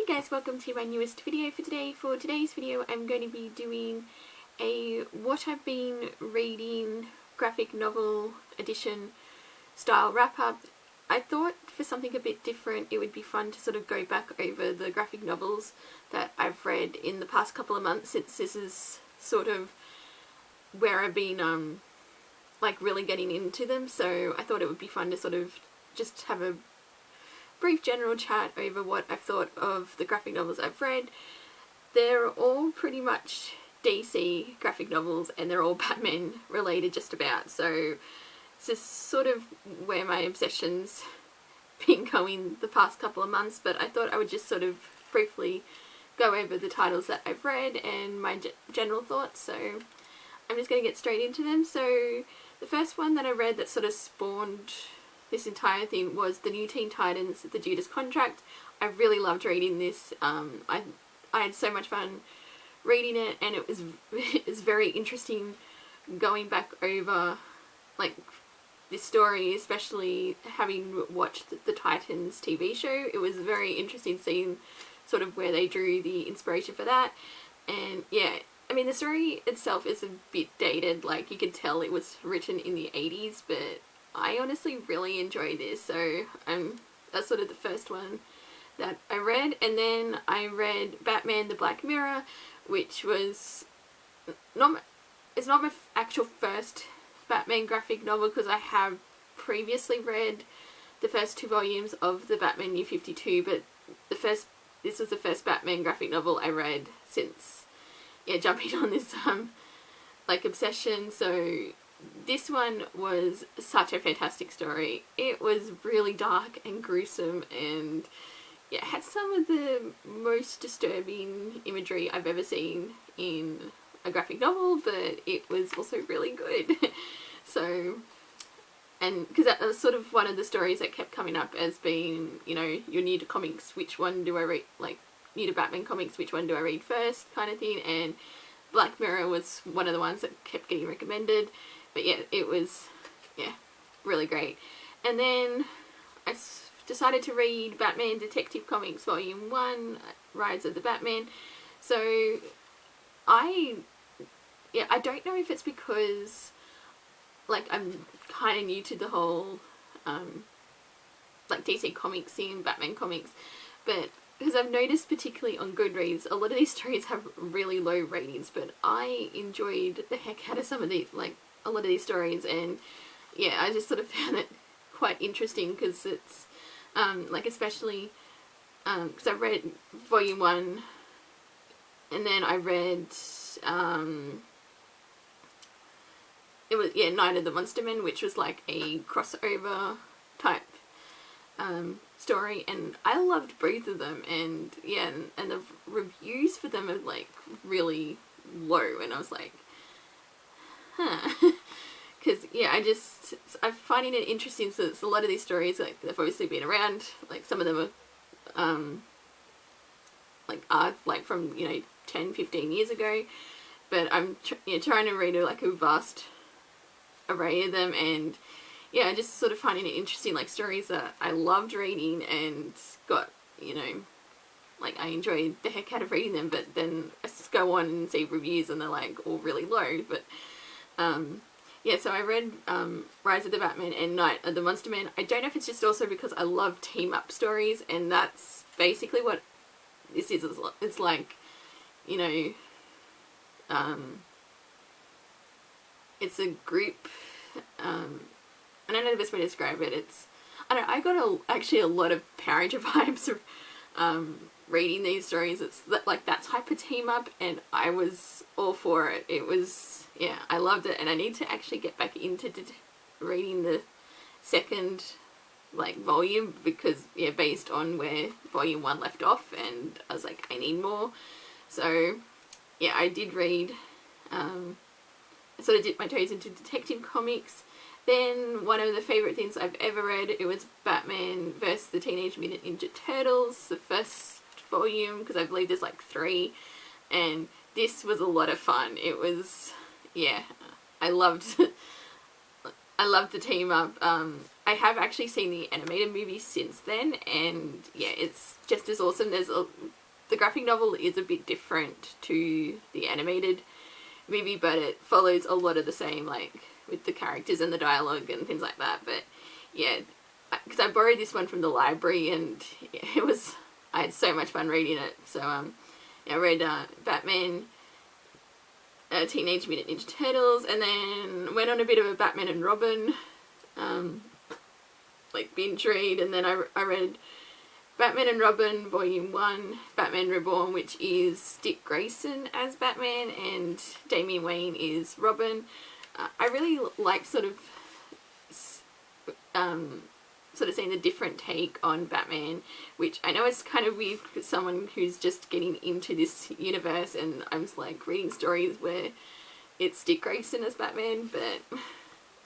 guys, welcome to my newest video for today. For today's video I'm going to be doing a what I've been reading graphic novel edition style wrap up. I thought for something a bit different it would be fun to sort of go back over the graphic novels that I've read in the past couple of months, since this is sort of where I've been like really getting into them. So I thought it would be fun to sort of just have a brief general chat over what I've thought of the graphic novels I've read. They're all pretty much DC graphic novels and they're all Batman related just about, so this is sort of where my obsession's been going the past couple of months. But I thought I would just sort of briefly go over the titles that I've read and my general thoughts, so I'm just going to get straight into them. So the first one that I read that sort of spawned this entire thing was the New Teen Titans, The Judas Contract. I really loved reading this. I had so much fun reading it, and it was very interesting going back over like this story, especially having watched the Titans TV show. It was very interesting seeing sort of where they drew the inspiration for that. And yeah, I mean the story itself is a bit dated, like you could tell it was written in the 80s, but I honestly really enjoyed this. So that's sort of the first one that I read. And then I read Batman the Black Mirror, which was it's not my actual first Batman graphic novel, because I have previously read the first 2 volumes of the Batman New 52, but this was the first Batman graphic novel I read since jumping on this like obsession. So this one was such a fantastic story. It was really dark and gruesome, and yeah, had some of the most disturbing imagery I've ever seen in a graphic novel, but it was also really good. So, and because that was sort of one of the stories that kept coming up as being, you know, you're new to comics, which one do I read, like new to Batman comics, which one do I read first kind of thing, and Black Mirror was one of the ones that kept getting recommended. But yeah, it was, really great. And then I decided to read Batman Detective Comics Volume 1, Rise of the Batman. So I don't know if it's because like I'm kind of new to the whole like DC comics scene, Batman comics, but because I've noticed particularly on Goodreads a lot of these stories have really low ratings, but I enjoyed the heck out of some of these, like a lot of these stories, and yeah, I just sort of found it quite interesting because it's like especially because I read Volume 1 and then I read it was Night of the Monster Men, which was like a crossover type story, and I loved both of them, and yeah, and the reviews for them are like really low, and I was like, because yeah, I'm finding it interesting. So it's a lot of these stories, like they've obviously been around, like some of them are like from 10-15 years ago, but I'm trying to read like a vast array of them, and yeah, just sort of finding it interesting, like stories that I loved reading and got, like I enjoyed the heck out of reading them, but then I just go on and see reviews and they're like all really low. But yeah, so I read Rise of the Batman and Night of the Monster Man. I don't know if it's just also because I love team up stories, and that's basically what this is. It's like, it's a group, I don't know the best way to describe it. I got actually a lot of Power Ranger vibes reading these stories. It's like that type of team up, and I was all for it. It was, yeah, I loved it, and I need to actually get back into reading the second volume, because yeah, based on where Volume 1 left off, and I was like, I need more. So yeah, I did read, I sort of dipped my toes into detective comics. Then one of the favourite things I've ever read, it was Batman vs. the Teenage Mutant Ninja Turtles, the first volume, because I believe there's like 3, and this was a lot of fun. It was, yeah, I loved the team up. I I have actually seen the animated movie since then, and yeah, it's just as awesome. The graphic novel is a bit different to the animated movie, but it follows a lot of the same, like with the characters and the dialogue and things like that. But yeah, because I borrowed this one from the library, and yeah, I had so much fun reading it. So yeah, I read Batman, Teenage Mutant Ninja Turtles, and then went on a bit of a Batman and Robin like binge read, and then I read Batman and Robin Volume 1, Batman Reborn, which is Dick Grayson as Batman and Damian Wayne is Robin. I really like sort of seeing the different take on Batman, which I know is kind of weird for someone who's just getting into this universe, and I'm just like reading stories where it's Dick Grayson as Batman, but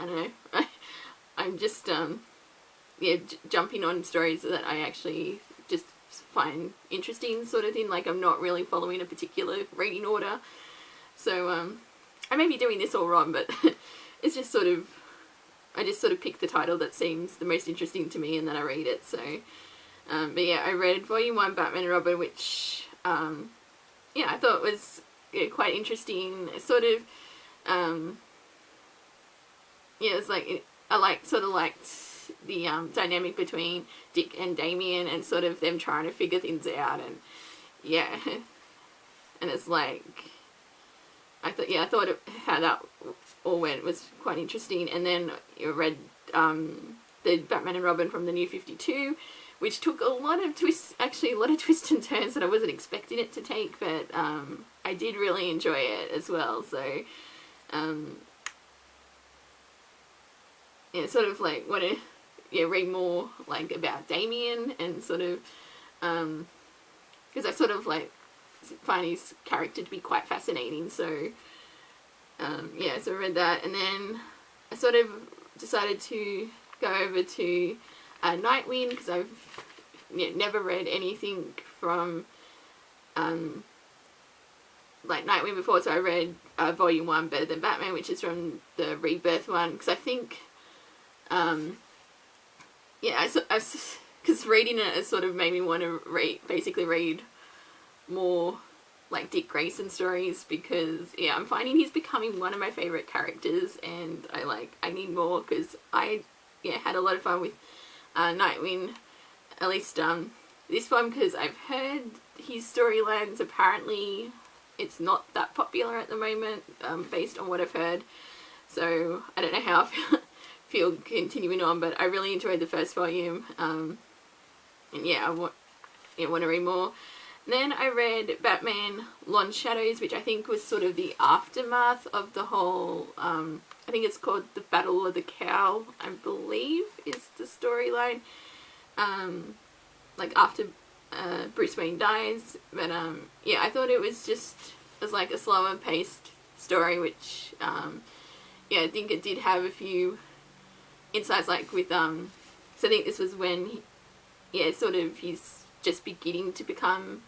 I don't know. I'm just yeah, jumping on stories that I actually just find interesting, sort of thing. Like, I'm not really following a particular reading order, so I may be doing this all wrong, but it's just sort of, I just sort of pick the title that seems the most interesting to me, and then I read it. So but yeah, I read Volume 1 Batman and Robin, which yeah, I thought was quite interesting. Sort of yeah, it's like, I sort of liked the dynamic between Dick and Damian, and sort of them trying to figure things out, and yeah, and it's like, I thought how that all went was quite interesting. And then I read the Batman and Robin from the New 52, which took a lot of twists and turns that I wasn't expecting it to take, but I did really enjoy it as well. So yeah, sort of like want to read more like about Damian, and sort of because I sort of like find his character to be quite fascinating. So yeah, so I read that, and then I sort of decided to go over to Nightwing, because I've never read anything from like Nightwing before. So I read Volume 1 Better Than Batman, which is from the Rebirth one, because I think yeah, because reading it has sort of made me want to basically read more like Dick Grayson stories, because yeah, I'm finding he's becoming one of my favourite characters, and I need more, because I had a lot of fun with Nightwing, at least this one, because I've heard his storylines, apparently it's not that popular at the moment, based on what I've heard, so I don't know how I feel continuing on, but I really enjoyed the first volume, and yeah, I want to read more. Then I read Batman Long Shadows, which I think was sort of the aftermath of the whole, I think it's called The Battle of the Cowl, I believe is the storyline, like after Bruce Wayne dies. But yeah, I thought it was like a slower paced story, which yeah, I think it did have a few insights, like with so I think this was when sort of he's just beginning to become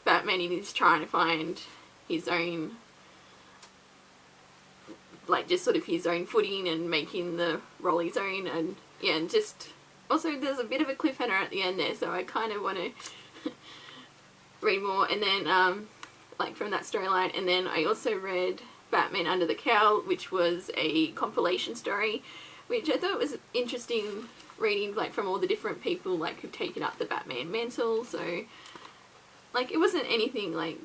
Batman, and he's trying to find his own, like, just sort of his own footing and making the role his own. And yeah, and just also there's a bit of a cliffhanger at the end there, so I kind of want to read more. And then like from that storyline, and then I also read Batman Under the Cowl, which was a compilation story, which I thought was interesting reading, like from all the different people like who've taken up the Batman mantle. So like it wasn't anything like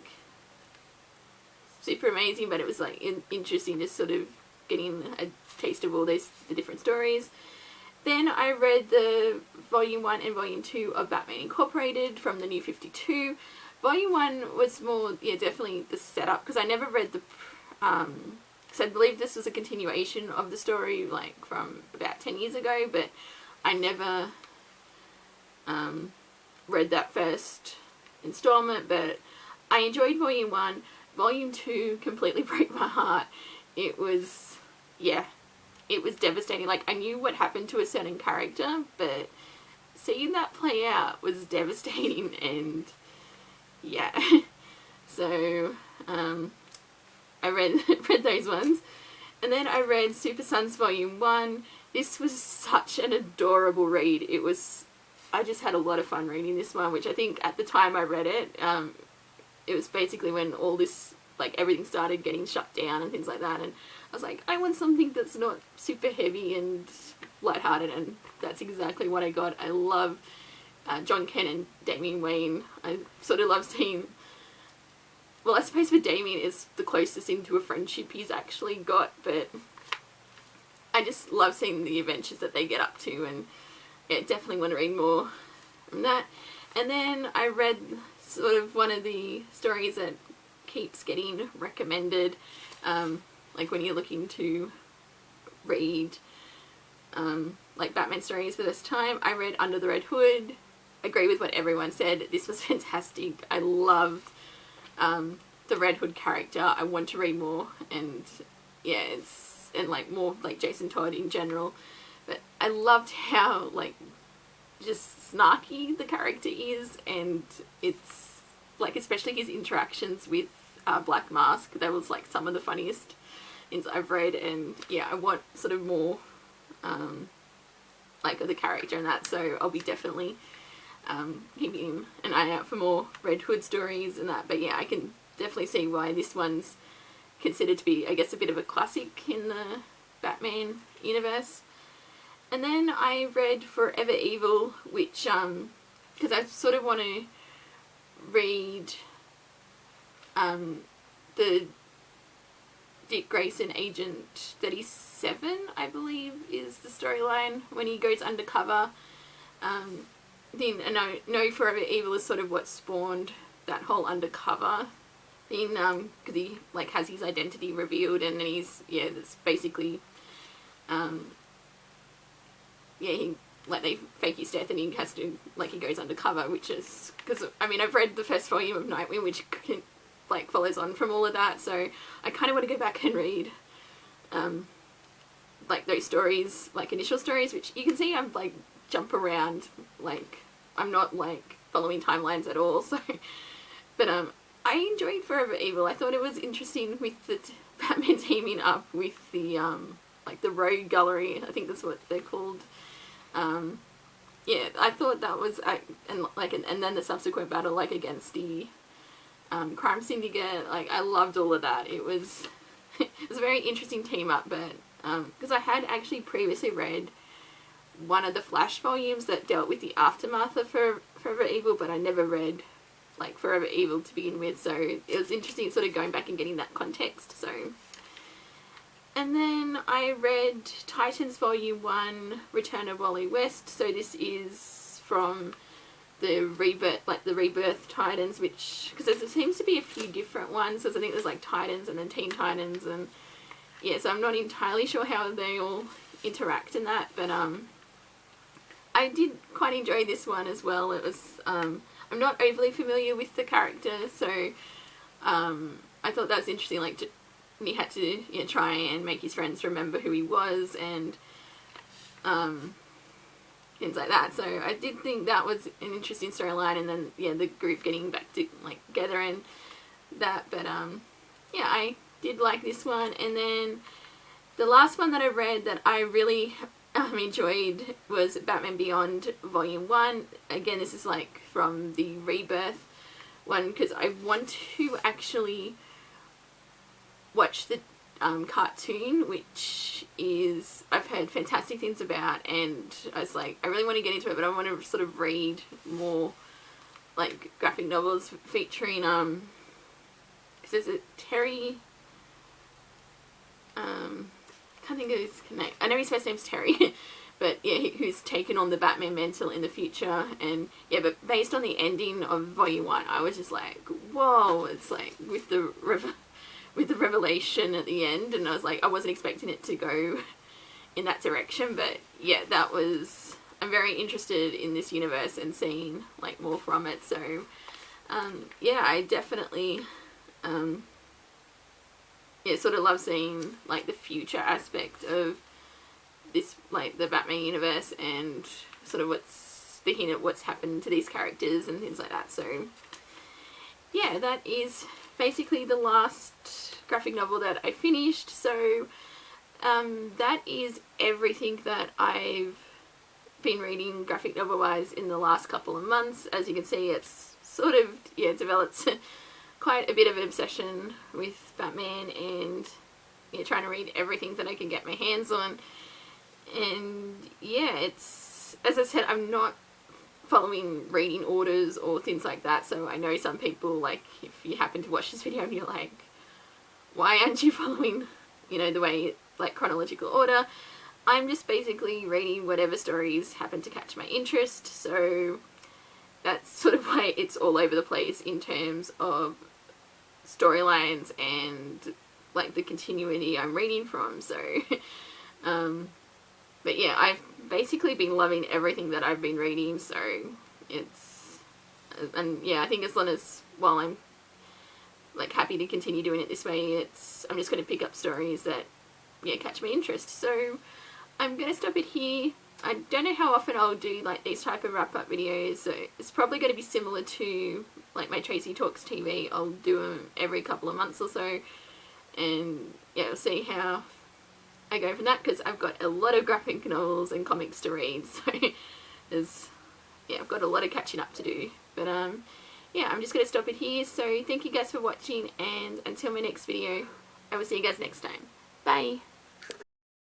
super amazing, but it was like interesting, just sort of getting a taste of all the different stories. Then I read the Volume 1 and Volume 2 of Batman Incorporated from the New 52. Volume 1 was more, definitely the setup, because I never read the so I believe this was a continuation of the story, like from about 10 years ago, but I never read that first installment. But I enjoyed Volume 1. Volume 2 completely broke my heart. It was, it was devastating. Like, I knew what happened to a certain character, but seeing that play out was devastating, and yeah. So I read those ones. And then I read Super Sons Volume 1 this was such an adorable read. I just had a lot of fun reading this one, which I think at the time I read it, it was basically when all this, like, everything started getting shut down and things like that, and I was like, I want something that's not super heavy and lighthearted, and that's exactly what I got. I love John Kent and Damian Wayne. I sort of love seeing, well, I suppose for Damian it's the closest into a friendship he's actually got, but I just love seeing the adventures that they get up to, and yeah, definitely want to read more from that. And then I read sort of one of the stories that keeps getting recommended, like when you're looking to read like Batman stories for this time. I read Under the Red Hood. Agree with what everyone said. This was fantastic. I loved the Red Hood character. I want to read more, and yeah, and like more like Jason Todd in general. But I loved how like just snarky the character is, and it's like especially his interactions with Black Mask. That was like some of the funniest things I've read, and yeah, I want sort of more like of the character and that, so I'll be definitely keeping an eye out for more Red Hood stories and that. But yeah, I can definitely see why this one's considered to be, I guess, a bit of a classic in the Batman universe. And then I read Forever Evil, which because I sort of want to read the Dick Grayson Agent 37, I believe, is the storyline when he goes undercover. Then I know Forever Evil is sort of what spawned that whole undercover thing, because he like has his identity revealed, and then he's, yeah, that's basically yeah, he, like, they fake his death and he has to, like, he goes undercover, which is, because, I mean, I've read the first volume of Nightwing, which like follows on from all of that, so I kind of want to go back and read like those stories, like initial stories, which you can see I'm like jump around, like I'm not like following timelines at all, so but I enjoyed Forever Evil. I thought it was interesting with the Batman teaming up with the like the Rogue Gallery, I think that's what they're called. Yeah, I thought that was and then the subsequent battle, like, against the crime syndicate, like, I loved all of that. It was it was a very interesting team up, but because I had actually previously read one of the Flash volumes that dealt with the aftermath of Forever Evil, but I never read like Forever Evil to begin with, so it was interesting sort of going back and getting that context. So, and then I read Titans Volume 1, Return of Wally West. So this is from the Rebirth Titans, which, because there seems to be a few different ones, because I think there's like Titans and then Teen Titans, and yeah, so I'm not entirely sure how they all interact in that, but I did quite enjoy this one as well. It was, I'm not overly familiar with the character, so I thought that was interesting, like, he had to, you know, try and make his friends remember who he was, and things like that. So I did think that was an interesting storyline, and then, yeah, the group getting back to, like, together and that. But yeah, I did like this one. And then the last one that I read that I really enjoyed was Batman Beyond Volume 1. Again, this is like from the Rebirth one, because I want to actually watch the cartoon, which is, I've heard fantastic things about, and I was like, I really want to get into it, but I want to sort of read more like graphic novels featuring is it Terry, can't think of his name. I know his first name's Terry, but yeah, who's taken on the Batman mantle in the future. And yeah, but based on the ending of Volume 1, I was just like, whoa, it's like with the revelation at the end, and I was like, I wasn't expecting it to go in that direction, but yeah, that was, I'm very interested in this universe and seeing like more from it. So yeah, I definitely yeah, sort of love seeing like the future aspect of this, like the Batman universe, and sort of what's the hint at what's happened to these characters and things like that. So yeah, that is basically the last graphic novel that I finished. So that is everything that I've been reading graphic novel wise in the last couple of months. As you can see, it's sort of, yeah, developed quite a bit of an obsession with Batman, and yeah, trying to read everything that I can get my hands on. And yeah, it's, as I said, I'm not following reading orders or things like that, so I know some people, like, if you happen to watch this video and you're like, why aren't you following, you know, the way, like, chronological order? I'm just basically reading whatever stories happen to catch my interest, so that's sort of why it's all over the place in terms of storylines and, like, the continuity I'm reading from. So but yeah, I've basically been loving everything that I've been reading, so it's, and yeah, I think as long as, while I'm, like, happy to continue doing it this way, it's, I'm just going to pick up stories that, yeah, catch my interest. So I'm going to stop it here. I don't know how often I'll do, like, these type of wrap-up videos, so it's probably going to be similar to, like, my Tracy Talks TV. I'll do them every couple of months or so, and yeah, we'll see how I go from that, because I've got a lot of graphic novels and comics to read, so there's, yeah, I've got a lot of catching up to do. But yeah, I'm just going to stop it here, so thank you guys for watching, and until my next video, I will see you guys next time. Bye!